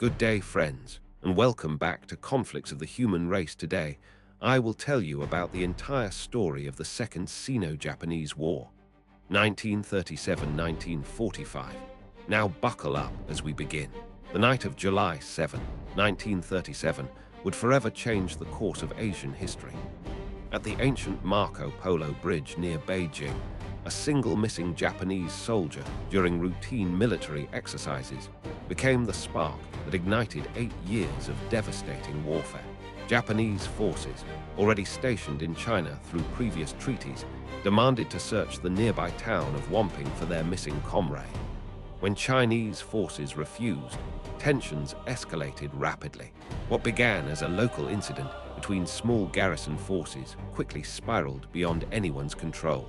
Good day, friends, and welcome back to Conflicts of the Human Race. Today, I will tell you about the entire story of the Second Sino-Japanese War, 1937-1945. Now buckle up as we begin. The night of July 7, 1937, would forever change the course of Asian history. At the ancient Marco Polo Bridge near Beijing, a single missing Japanese soldier during routine military exercises became the spark that ignited 8 years of devastating warfare. Japanese forces, already stationed in China through previous treaties, demanded to search the nearby town of Wamping for their missing comrade. When Chinese forces refused, tensions escalated rapidly. What began as a local incident between small garrison forces quickly spiraled beyond anyone's control.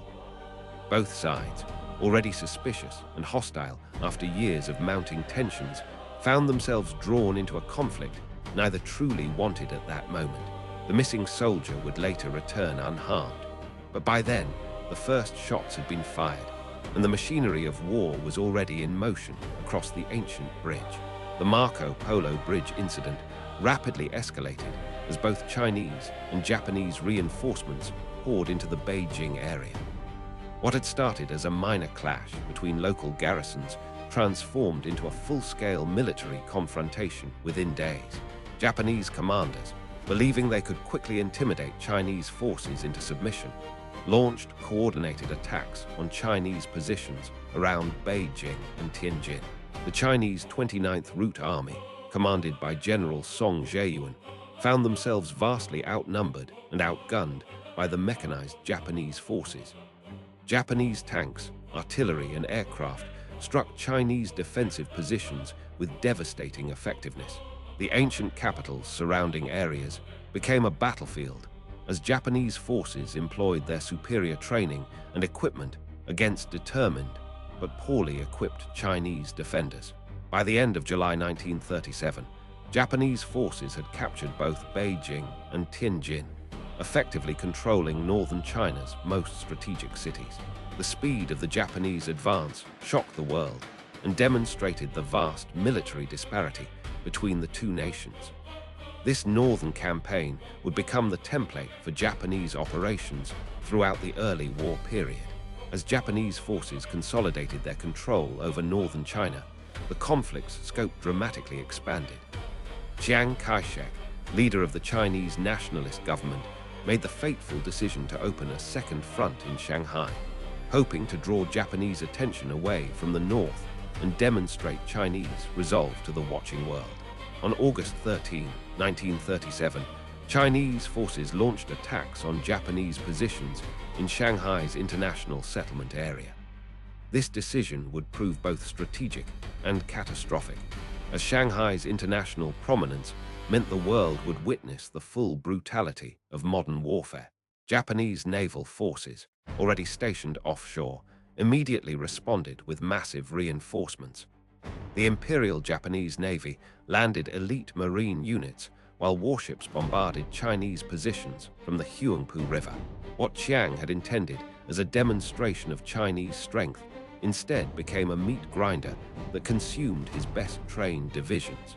Both sides, already suspicious and hostile after years of mounting tensions, found themselves drawn into a conflict neither truly wanted at that moment. The missing soldier would later return unharmed, but by then, the first shots had been fired, and the machinery of war was already in motion across the ancient bridge. The Marco Polo Bridge Incident rapidly escalated as both Chinese and Japanese reinforcements poured into the Beijing area. What had started as a minor clash between local garrisons transformed into a full-scale military confrontation within days. Japanese commanders, believing they could quickly intimidate Chinese forces into submission, launched coordinated attacks on Chinese positions around Beijing and Tianjin. The Chinese 29th Route Army, commanded by General Song Jieyuan, found themselves vastly outnumbered and outgunned by the mechanized Japanese forces. Japanese tanks, artillery, and aircraft struck Chinese defensive positions with devastating effectiveness. The ancient capital's surrounding areas became a battlefield as Japanese forces employed their superior training and equipment against determined but poorly equipped Chinese defenders. By the end of July 1937, Japanese forces had captured both Beijing and Tianjin, effectively controlling northern China's most strategic cities. The speed of the Japanese advance shocked the world and demonstrated the vast military disparity between the two nations. This northern campaign would become the template for Japanese operations throughout the early war period. As Japanese forces consolidated their control over northern China, the conflict's scope dramatically expanded. Chiang Kai-shek, leader of the Chinese nationalist government, made the fateful decision to open a second front in Shanghai, hoping to draw Japanese attention away from the north and demonstrate Chinese resolve to the watching world. On August 13, 1937, Chinese forces launched attacks on Japanese positions in Shanghai's international settlement area. This decision would prove both strategic and catastrophic, as Shanghai's international prominence meant the world would witness the full brutality of modern warfare. Japanese naval forces, already stationed offshore, immediately responded with massive reinforcements. The Imperial Japanese Navy landed elite marine units while warships bombarded Chinese positions from the Huangpu River. What Chiang had intended as a demonstration of Chinese strength instead became a meat grinder that consumed his best-trained divisions.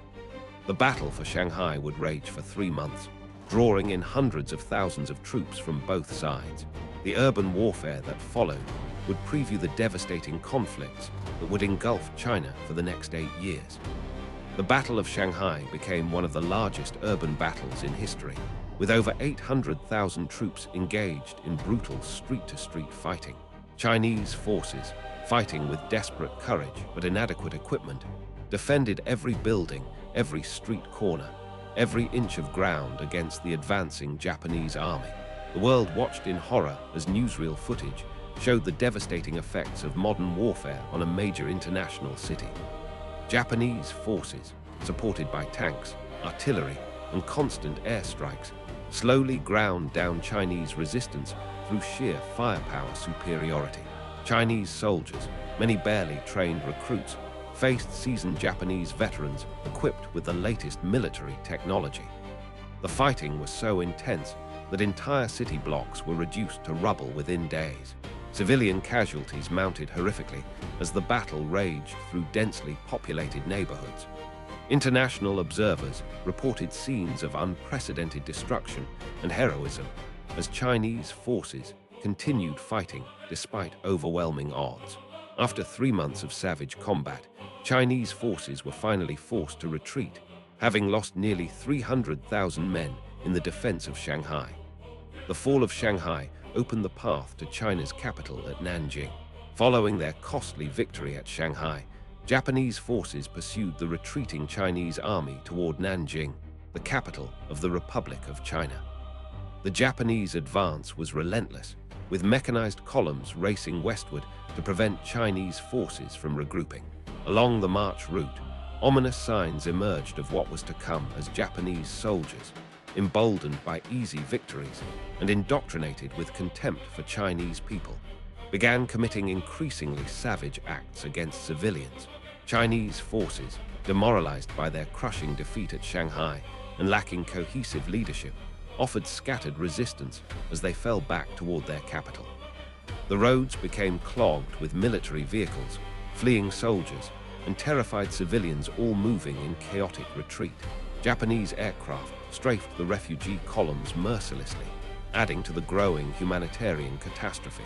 The battle for Shanghai would rage for 3 months, drawing in hundreds of thousands of troops from both sides. The urban warfare that followed would preview the devastating conflicts that would engulf China for the next 8 years. The Battle of Shanghai became one of the largest urban battles in history, with over 800,000 troops engaged in brutal street-to-street fighting. Chinese forces, fighting with desperate courage but inadequate equipment, defended every building, every street corner, every inch of ground against the advancing Japanese army. The world watched in horror as newsreel footage showed the devastating effects of modern warfare on a major international city. Japanese forces, supported by tanks, artillery, and constant airstrikes, slowly ground down Chinese resistance through sheer firepower superiority. Chinese soldiers, many barely trained recruits, faced seasoned Japanese veterans equipped with the latest military technology. The fighting was so intense that entire city blocks were reduced to rubble within days. Civilian casualties mounted horrifically as the battle raged through densely populated neighborhoods. International observers reported scenes of unprecedented destruction and heroism as Chinese forces continued fighting despite overwhelming odds. After 3 months of savage combat, Chinese forces were finally forced to retreat, having lost nearly 300,000 men in the defense of Shanghai. The fall of Shanghai opened the path to China's capital at Nanjing. Following their costly victory at Shanghai, Japanese forces pursued the retreating Chinese army toward Nanjing, the capital of the Republic of China. The Japanese advance was relentless, with mechanized columns racing westward to prevent Chinese forces from regrouping. Along the march route, ominous signs emerged of what was to come as Japanese soldiers, emboldened by easy victories and indoctrinated with contempt for Chinese people, began committing increasingly savage acts against civilians. Chinese forces, demoralized by their crushing defeat at Shanghai and lacking cohesive leadership, offered scattered resistance as they fell back toward their capital. The roads became clogged with military vehicles, fleeing soldiers, and terrified civilians all moving in chaotic retreat. Japanese aircraft strafed the refugee columns mercilessly, adding to the growing humanitarian catastrophe.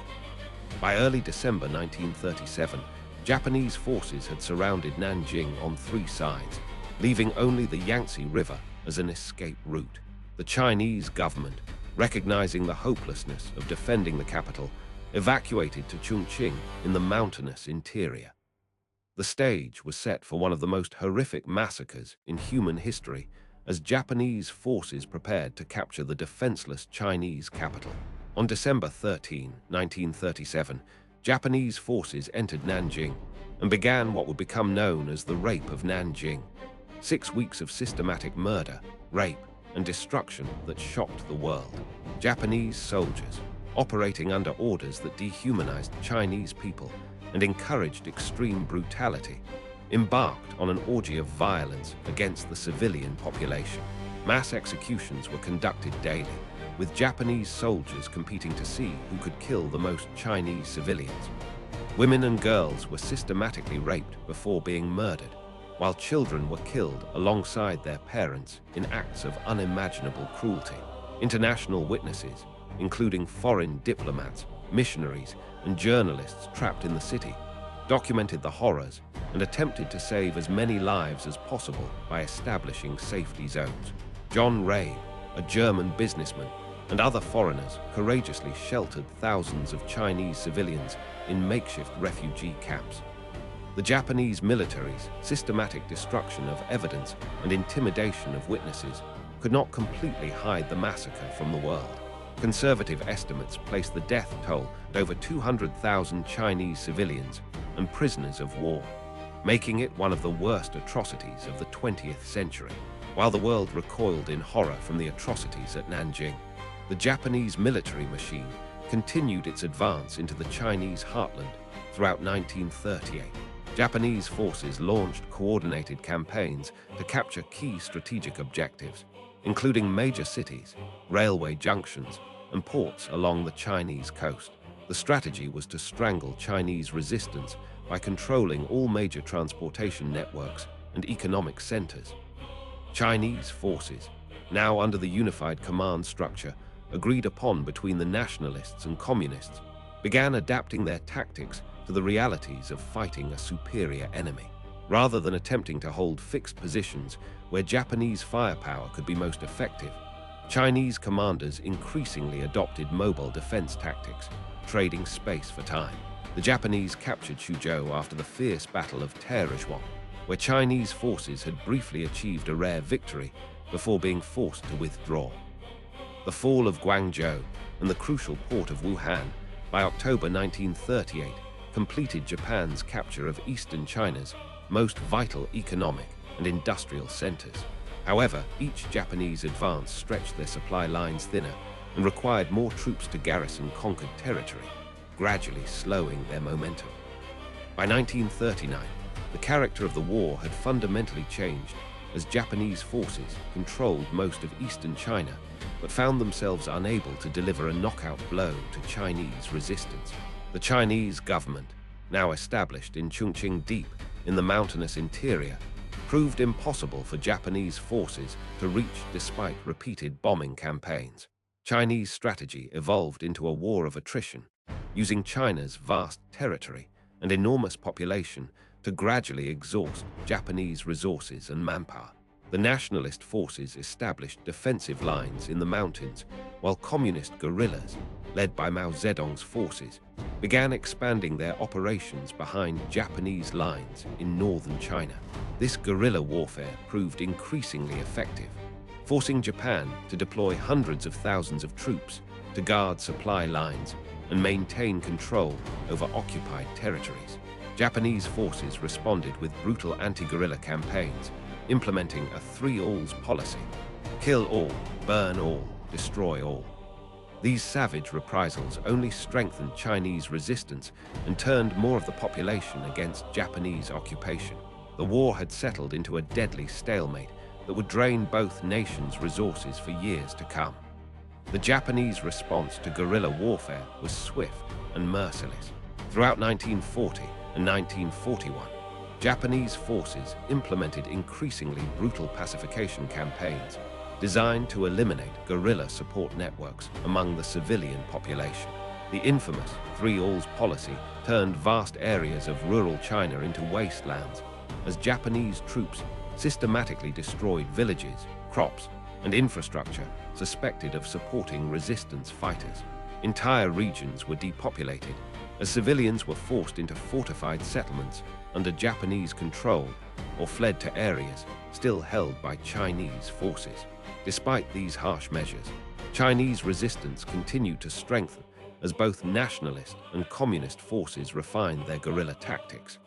By early December 1937, Japanese forces had surrounded Nanjing on 3 sides, leaving only the Yangtze River as an escape route. The Chinese government, recognizing the hopelessness of defending the capital, evacuated to Chongqing in the mountainous interior. The stage was set for one of the most horrific massacres in human history as Japanese forces prepared to capture the defenseless Chinese capital. On December 13, 1937, Japanese forces entered Nanjing and began what would become known as the Rape of Nanjing. 6 weeks of systematic murder, rape, and destruction that shocked the world. Japanese soldiers, operating under orders that dehumanized Chinese people and encouraged extreme brutality, embarked on an orgy of violence against the civilian population. Mass executions were conducted daily, with Japanese soldiers competing to see who could kill the most Chinese civilians. Women and girls were systematically raped before being murdered, while children were killed alongside their parents in acts of unimaginable cruelty. International witnesses, including foreign diplomats, missionaries, and journalists trapped in the city, documented the horrors and attempted to save as many lives as possible by establishing safety zones. John Ray, a German businessman, and other foreigners courageously sheltered thousands of Chinese civilians in makeshift refugee camps. The Japanese military's systematic destruction of evidence and intimidation of witnesses could not completely hide the massacre from the world. Conservative estimates place the death toll at over 200,000 Chinese civilians and prisoners of war, making it one of the worst atrocities of the 20th century. While the world recoiled in horror from the atrocities at Nanjing, the Japanese military machine continued its advance into the Chinese heartland throughout 1938. Japanese forces launched coordinated campaigns to capture key strategic objectives, including major cities, railway junctions, and ports along the Chinese coast. The strategy was to strangle Chinese resistance by controlling all major transportation networks and economic centers. Chinese forces, now under the unified command structure agreed upon between the nationalists and communists, began adapting their tactics to the realities of fighting a superior enemy. Rather than attempting to hold fixed positions where Japanese firepower could be most effective, Chinese commanders increasingly adopted mobile defense tactics, trading space for time. The Japanese captured Suzhou after the fierce Battle of Taizhuang, where Chinese forces had briefly achieved a rare victory before being forced to withdraw. The fall of Guangzhou and the crucial port of Wuhan by October 1938 completed Japan's capture of eastern China's most vital economic and industrial centers. However, each Japanese advance stretched their supply lines thinner and required more troops to garrison conquered territory, gradually slowing their momentum. By 1939, the character of the war had fundamentally changed as Japanese forces controlled most of eastern China but found themselves unable to deliver a knockout blow to Chinese resistance. The Chinese government, now established in Chongqing deep in the mountainous interior, proved impossible for Japanese forces to reach despite repeated bombing campaigns. Chinese strategy evolved into a war of attrition, using China's vast territory and enormous population to gradually exhaust Japanese resources and manpower. The nationalist forces established defensive lines in the mountains, while communist guerrillas, led by Mao Zedong's forces, began expanding their operations behind Japanese lines in northern China. This guerrilla warfare proved increasingly effective, forcing Japan to deploy hundreds of thousands of troops to guard supply lines and maintain control over occupied territories. Japanese forces responded with brutal anti-guerrilla campaigns, implementing a three-alls policy: kill all, burn all, destroy all. These savage reprisals only strengthened Chinese resistance and turned more of the population against Japanese occupation. The war had settled into a deadly stalemate that would drain both nations' resources for years to come. The Japanese response to guerrilla warfare was swift and merciless. Throughout 1940 and 1941, Japanese forces implemented increasingly brutal pacification campaigns designed to eliminate guerrilla support networks among the civilian population. The infamous three-alls policy turned vast areas of rural China into wastelands as Japanese troops systematically destroyed villages, crops, and infrastructure suspected of supporting resistance fighters. Entire regions were depopulated as civilians were forced into fortified settlements under Japanese control or fled to areas still held by Chinese forces. Despite these harsh measures, Chinese resistance continued to strengthen as both nationalist and communist forces refined their guerrilla tactics.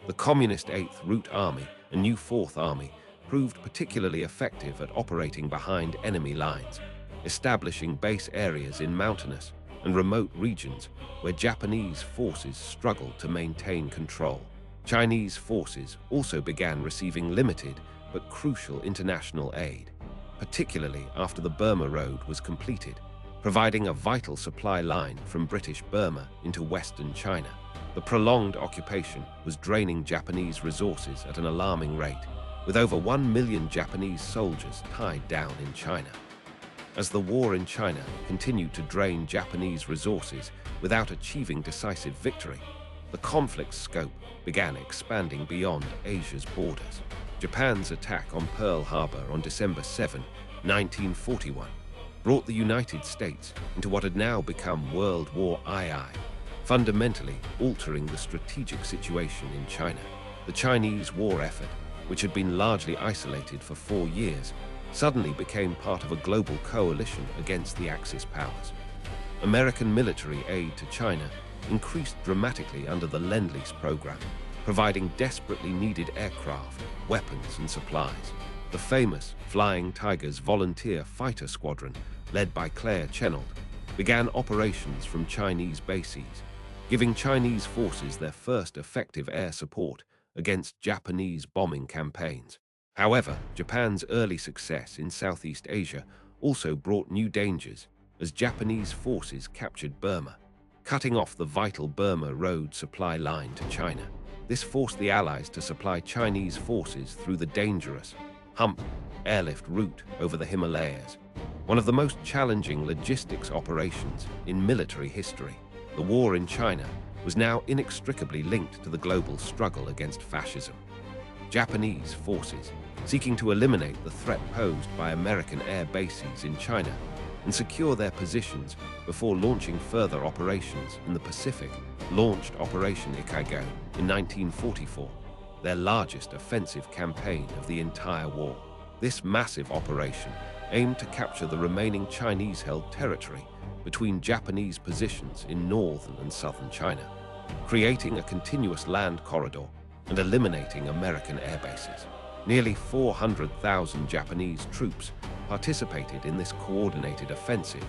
The Communist 8th Route Army and new 4th Army proved particularly effective at operating behind enemy lines, establishing base areas in mountainous and remote regions where Japanese forces struggled to maintain control. Chinese forces also began receiving limited but crucial international aid, particularly after the Burma Road was completed, providing a vital supply line from British Burma into western China. The prolonged occupation was draining Japanese resources at an alarming rate, with over 1 million Japanese soldiers tied down in China. As the war in China continued to drain Japanese resources without achieving decisive victory, the conflict's scope began expanding beyond Asia's borders. Japan's attack on Pearl Harbor on December 7, 1941, brought the United States into what had now become World War II, fundamentally altering the strategic situation in China. The Chinese war effort, which had been largely isolated for 4 years, suddenly became part of a global coalition against the Axis powers. American military aid to China increased dramatically under the Lend-Lease program, providing desperately needed aircraft, weapons, and supplies. The famous Flying Tigers Volunteer Fighter Squadron, led by Claire Chennault, began operations from Chinese bases, giving Chinese forces their first effective air support against Japanese bombing campaigns. However, Japan's early success in Southeast Asia also brought new dangers as Japanese forces captured Burma, cutting off the vital Burma Road supply line to China. This forced the Allies to supply Chinese forces through the dangerous Hump airlift route over the Himalayas, one of the most challenging logistics operations in military history. The war in China was now inextricably linked to the global struggle against fascism. Japanese forces, seeking to eliminate the threat posed by American air bases in China and secure their positions before launching further operations in the Pacific, launched Operation Ikaigo in 1944, their largest offensive campaign of the entire war. This massive operation aimed to capture the remaining Chinese-held territory between Japanese positions in northern and southern China, creating a continuous land corridor and eliminating American air bases. Nearly 400,000 Japanese troops participated in this coordinated offensive,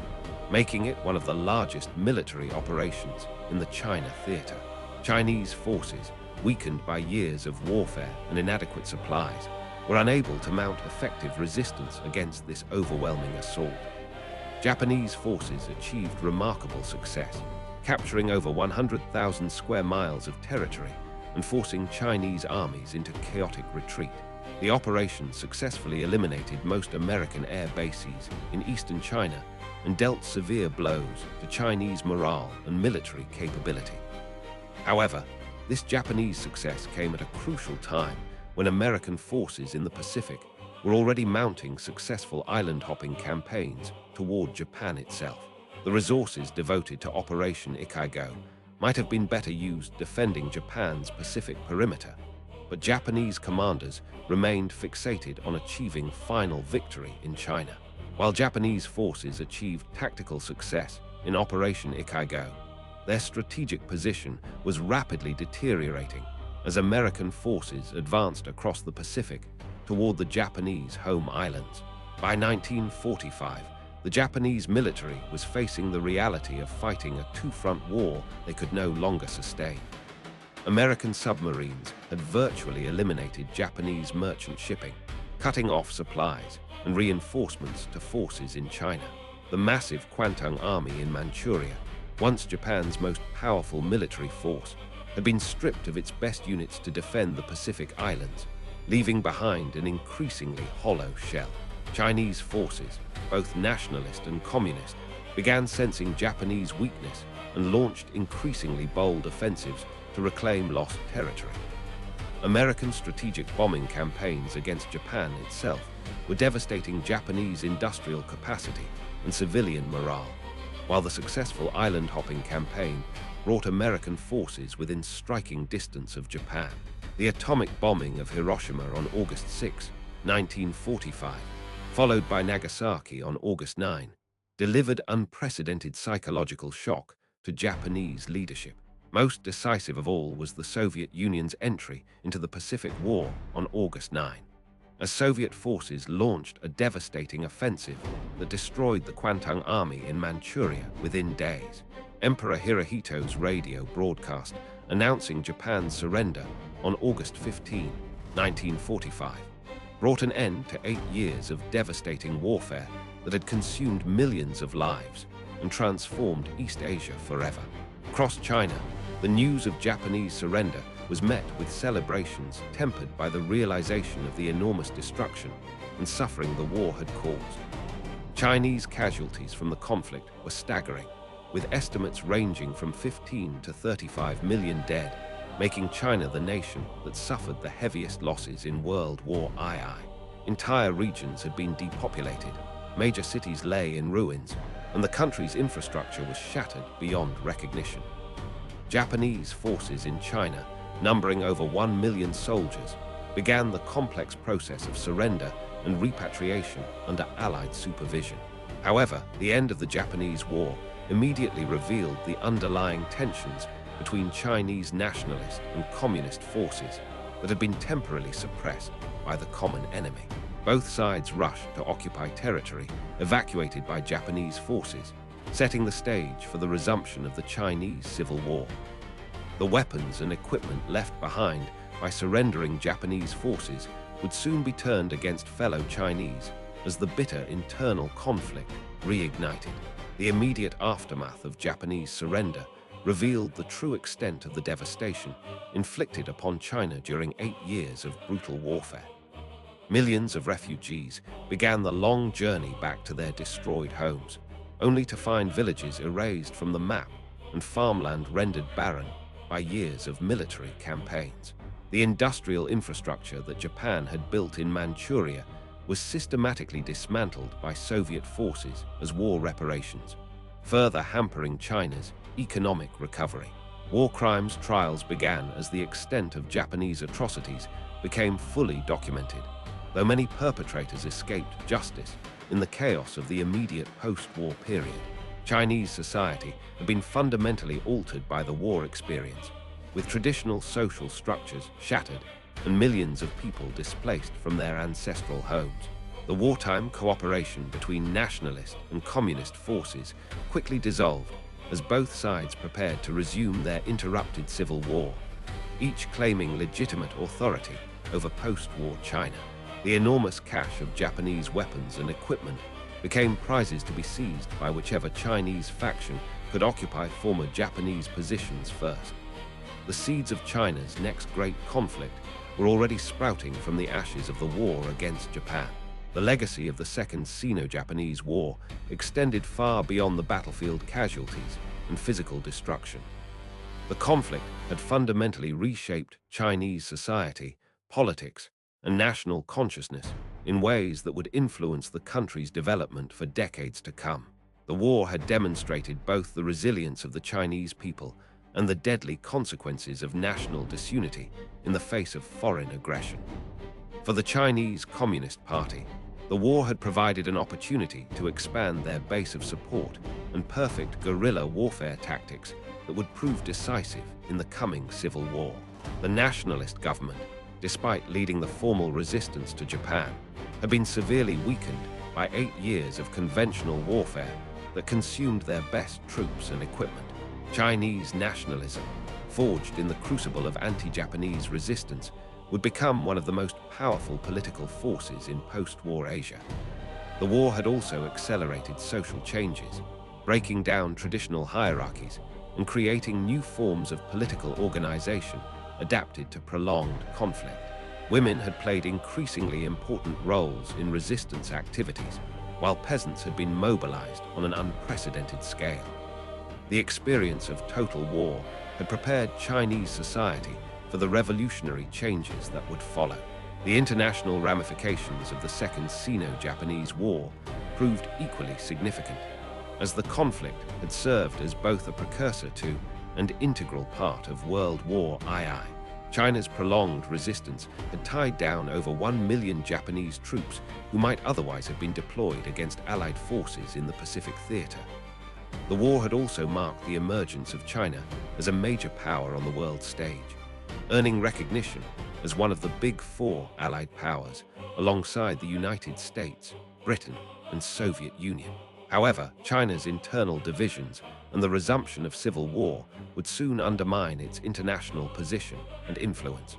making it one of the largest military operations in the China theater. Chinese forces, weakened by years of warfare and inadequate supplies, were unable to mount effective resistance against this overwhelming assault. Japanese forces achieved remarkable success, capturing over 100,000 square miles of territory and forcing Chinese armies into chaotic retreat. The operation successfully eliminated most American air bases in eastern China and dealt severe blows to Chinese morale and military capability. However, this Japanese success came at a crucial time when American forces in the Pacific were already mounting successful island-hopping campaigns toward Japan itself. The resources devoted to Operation Ikaigo might have been better used defending Japan's Pacific perimeter, but Japanese commanders remained fixated on achieving final victory in China. While Japanese forces achieved tactical success in Operation Ikaigo, their strategic position was rapidly deteriorating as American forces advanced across the Pacific toward the Japanese home islands. By 1945, the Japanese military was facing the reality of fighting a two-front war they could no longer sustain. American submarines had virtually eliminated Japanese merchant shipping, cutting off supplies and reinforcements to forces in China. The massive Kwantung Army in Manchuria, once Japan's most powerful military force, had been stripped of its best units to defend the Pacific Islands, leaving behind an increasingly hollow shell. Chinese forces, both nationalist and communist, began sensing Japanese weakness and launched increasingly bold offensives to reclaim lost territory. American strategic bombing campaigns against Japan itself were devastating Japanese industrial capacity and civilian morale, while the successful island-hopping campaign brought American forces within striking distance of Japan. The atomic bombing of Hiroshima on August 6, 1945, followed by Nagasaki on August 9, delivered unprecedented psychological shock to Japanese leadership. Most decisive of all was the Soviet Union's entry into the Pacific War on August 9, as Soviet forces launched a devastating offensive that destroyed the Kwantung Army in Manchuria within days. Emperor Hirohito's radio broadcast announcing Japan's surrender on August 15, 1945, brought an end to 8 years of devastating warfare that had consumed millions of lives and transformed East Asia forever. Across China, the news of Japanese surrender was met with celebrations tempered by the realization of the enormous destruction and suffering the war had caused. Chinese casualties from the conflict were staggering, with estimates ranging from 15 to 35 million dead, making China the nation that suffered the heaviest losses in World War II. Entire regions had been depopulated, major cities lay in ruins, and the country's infrastructure was shattered beyond recognition. Japanese forces in China, numbering over 1 million soldiers, began the complex process of surrender and repatriation under Allied supervision. However, the end of the Japanese War immediately revealed the underlying tensions between Chinese nationalist and communist forces that had been temporarily suppressed by the common enemy. Both sides rushed to occupy territory evacuated by Japanese forces, setting the stage for the resumption of the Chinese Civil War. The weapons and equipment left behind by surrendering Japanese forces would soon be turned against fellow Chinese as the bitter internal conflict reignited. The immediate aftermath of Japanese surrender revealed the true extent of the devastation inflicted upon China during 8 years of brutal warfare. Millions of refugees began the long journey back to their destroyed homes, only to find villages erased from the map and farmland rendered barren by years of military campaigns. The industrial infrastructure that Japan had built in Manchuria was systematically dismantled by Soviet forces as war reparations, further hampering China's economic recovery. War crimes trials began as the extent of Japanese atrocities became fully documented, though many perpetrators escaped justice in the chaos of the immediate post-war period. Chinese society had been fundamentally altered by the war experience, with traditional social structures shattered and millions of people displaced from their ancestral homes. The wartime cooperation between nationalist and communist forces quickly dissolved as both sides prepared to resume their interrupted civil war, each claiming legitimate authority over post-war China. The enormous cache of Japanese weapons and equipment became prizes to be seized by whichever Chinese faction could occupy former Japanese positions first. The seeds of China's next great conflict were already sprouting from the ashes of the war against Japan. The legacy of the Second Sino-Japanese War extended far beyond the battlefield casualties and physical destruction. The conflict had fundamentally reshaped Chinese society, politics, and national consciousness in ways that would influence the country's development for decades to come. The war had demonstrated both the resilience of the Chinese people and the deadly consequences of national disunity in the face of foreign aggression. For the Chinese Communist Party, the war had provided an opportunity to expand their base of support and perfect guerrilla warfare tactics that would prove decisive in the coming civil war. The nationalist government, despite leading the formal resistance to Japan, had been severely weakened by 8 years of conventional warfare that consumed their best troops and equipment. Chinese nationalism, forged in the crucible of anti-Japanese resistance, would become one of the most powerful political forces in post-war Asia. The war had also accelerated social changes, breaking down traditional hierarchies and creating new forms of political organization adapted to prolonged conflict. Women had played increasingly important roles in resistance activities, while peasants had been mobilized on an unprecedented scale. The experience of total war had prepared Chinese society for the revolutionary changes that would follow. The international ramifications of the Second Sino-Japanese War proved equally significant, as the conflict had served as both a precursor to and integral part of World War II. China's prolonged resistance had tied down over 1 million Japanese troops who might otherwise have been deployed against Allied forces in the Pacific theater. The war had also marked the emergence of China as a major power on the world stage, earning recognition as one of the Big Four Allied powers, alongside the United States, Britain, and Soviet Union. However, China's internal divisions and the resumption of civil war would soon undermine its international position and influence.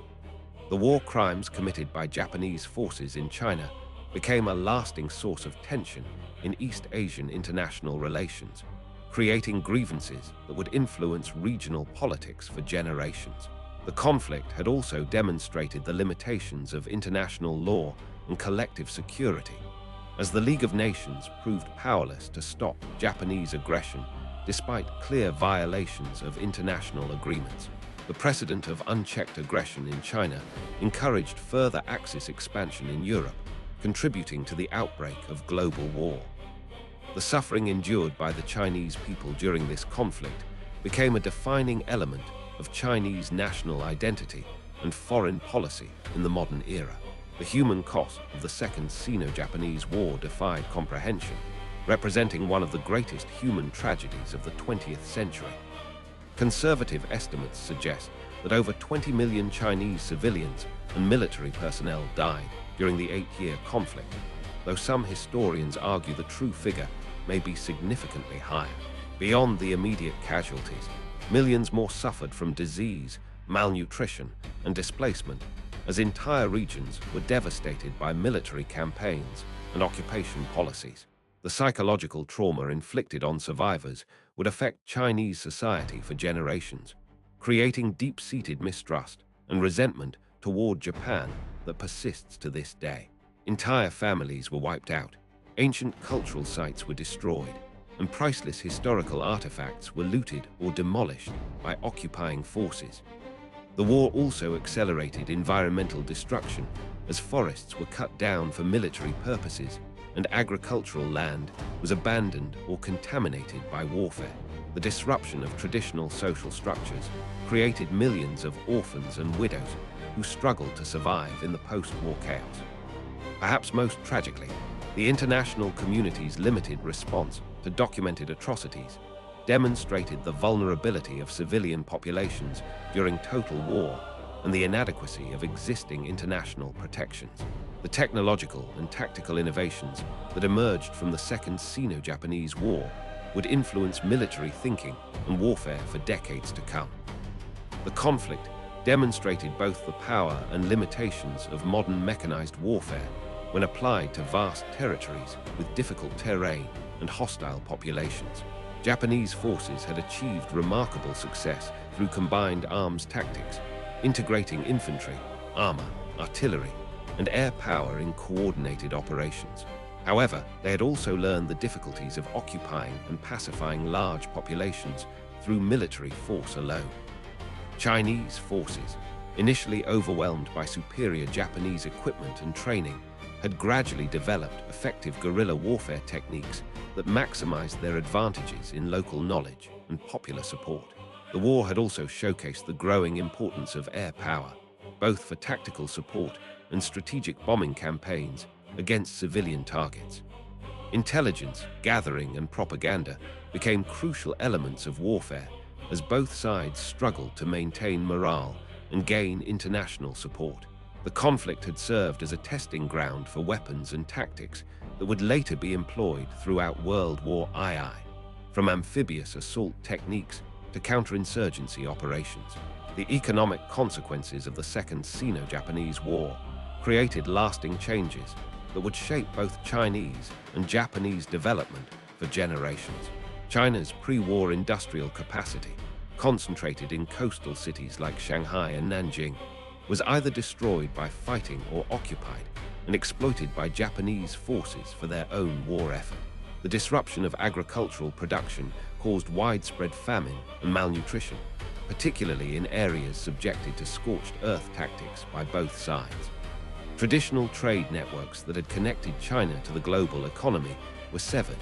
The war crimes committed by Japanese forces in China became a lasting source of tension in East Asian international relations, creating grievances that would influence regional politics for generations. The conflict had also demonstrated the limitations of international law and collective security, as the League of Nations proved powerless to stop Japanese aggression despite clear violations of international agreements. The precedent of unchecked aggression in China encouraged further Axis expansion in Europe, contributing to the outbreak of global war. The suffering endured by the Chinese people during this conflict became a defining element of Chinese national identity and foreign policy in the modern era. The human cost of the Second Sino-Japanese War defied comprehension, representing one of the greatest human tragedies of the 20th century. Conservative estimates suggest that over 20 million Chinese civilians and military personnel died during the 8-year conflict, though some historians argue the true figure may be significantly higher. Beyond the immediate casualties, millions more suffered from disease, malnutrition, and displacement, as entire regions were devastated by military campaigns and occupation policies. The psychological trauma inflicted on survivors would affect Chinese society for generations, creating deep-seated mistrust and resentment toward Japan that persists to this day. Entire families were wiped out, ancient cultural sites were destroyed, and priceless historical artifacts were looted or demolished by occupying forces. The war also accelerated environmental destruction as forests were cut down for military purposes and agricultural land was abandoned or contaminated by warfare. The disruption of traditional social structures created millions of orphans and widows who struggled to survive in the post-war chaos. Perhaps most tragically, the international community's limited response to documented atrocities demonstrated the vulnerability of civilian populations during total war and the inadequacy of existing international protections. The technological and tactical innovations that emerged from the Second Sino-Japanese War would influence military thinking and warfare for decades to come. The conflict demonstrated both the power and limitations of modern mechanized warfare when applied to vast territories with difficult terrain and hostile populations. Japanese forces had achieved remarkable success through combined arms tactics, integrating infantry, armor, artillery, and air power in coordinated operations. However, they had also learned the difficulties of occupying and pacifying large populations through military force alone. Chinese forces, initially overwhelmed by superior Japanese equipment and training, had gradually developed effective guerrilla warfare techniques that maximized their advantages in local knowledge and popular support. The war had also showcased the growing importance of air power, both for tactical support and strategic bombing campaigns against civilian targets. Intelligence, gathering, and propaganda became crucial elements of warfare as both sides struggled to maintain morale and gain international support. The conflict had served as a testing ground for weapons and tactics that would later be employed throughout World War II, from amphibious assault techniques to counterinsurgency operations. The economic consequences of the Second Sino-Japanese War created lasting changes that would shape both Chinese and Japanese development for generations. China's pre-war industrial capacity, concentrated in coastal cities like Shanghai and Nanjing, was either destroyed by fighting or occupied and exploited by Japanese forces for their own war effort. The disruption of agricultural production caused widespread famine and malnutrition, particularly in areas subjected to scorched earth tactics by both sides. Traditional trade networks that had connected China to the global economy were severed,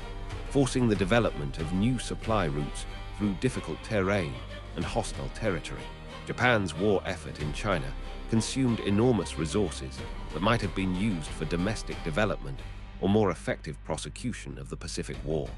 forcing the development of new supply routes through difficult terrain and hostile territory. Japan's war effort in China consumed enormous resources that might have been used for domestic development or more effective prosecution of the Pacific War.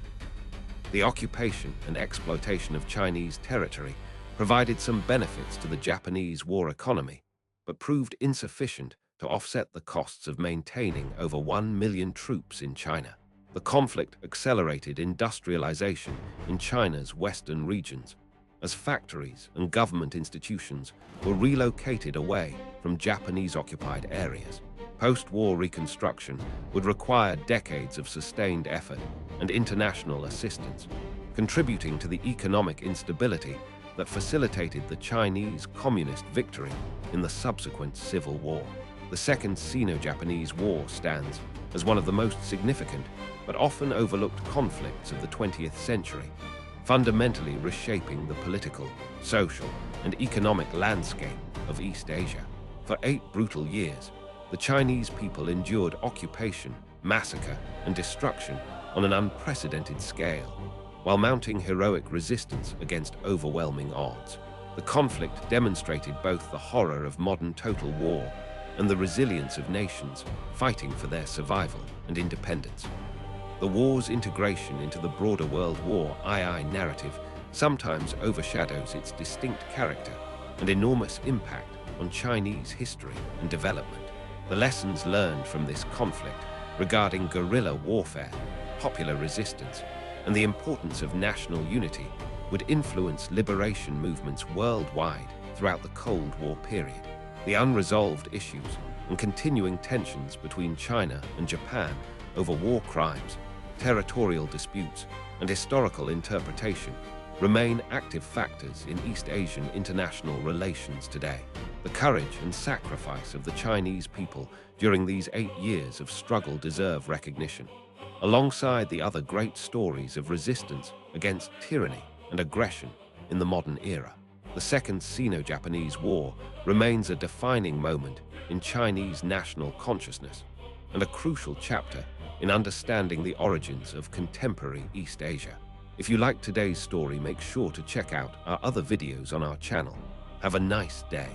The occupation and exploitation of Chinese territory provided some benefits to the Japanese war economy, but proved insufficient to offset the costs of maintaining over 1 million troops in China. The conflict accelerated industrialization in China's western regions, as factories and government institutions were relocated away from Japanese-occupied areas. Post-war reconstruction would require decades of sustained effort and international assistance, contributing to the economic instability that facilitated the Chinese Communist victory in the subsequent Civil War. The Second Sino-Japanese War stands as one of the most significant but often overlooked conflicts of the 20th century, fundamentally reshaping the political, social, and economic landscape of East Asia. For 8 brutal years, the Chinese people endured occupation, massacre, and destruction on an unprecedented scale, while mounting heroic resistance against overwhelming odds. The conflict demonstrated both the horror of modern total war and the resilience of nations fighting for their survival and independence. The war's integration into the broader World War II narrative sometimes overshadows its distinct character and enormous impact on Chinese history and development. The lessons learned from this conflict regarding guerrilla warfare, popular resistance, and the importance of national unity would influence liberation movements worldwide throughout the Cold War period. The unresolved issues and continuing tensions between China and Japan over war crimes, territorial disputes, and historical interpretation remain active factors in East Asian international relations today. The courage and sacrifice of the Chinese people during these 8 years of struggle deserve recognition, alongside the other great stories of resistance against tyranny and aggression in the modern era. The Second Sino-Japanese War remains a defining moment in Chinese national consciousness and a crucial chapter in understanding the origins of contemporary East Asia. If you like today's story, make sure to check out our other videos on our channel. Have a nice day.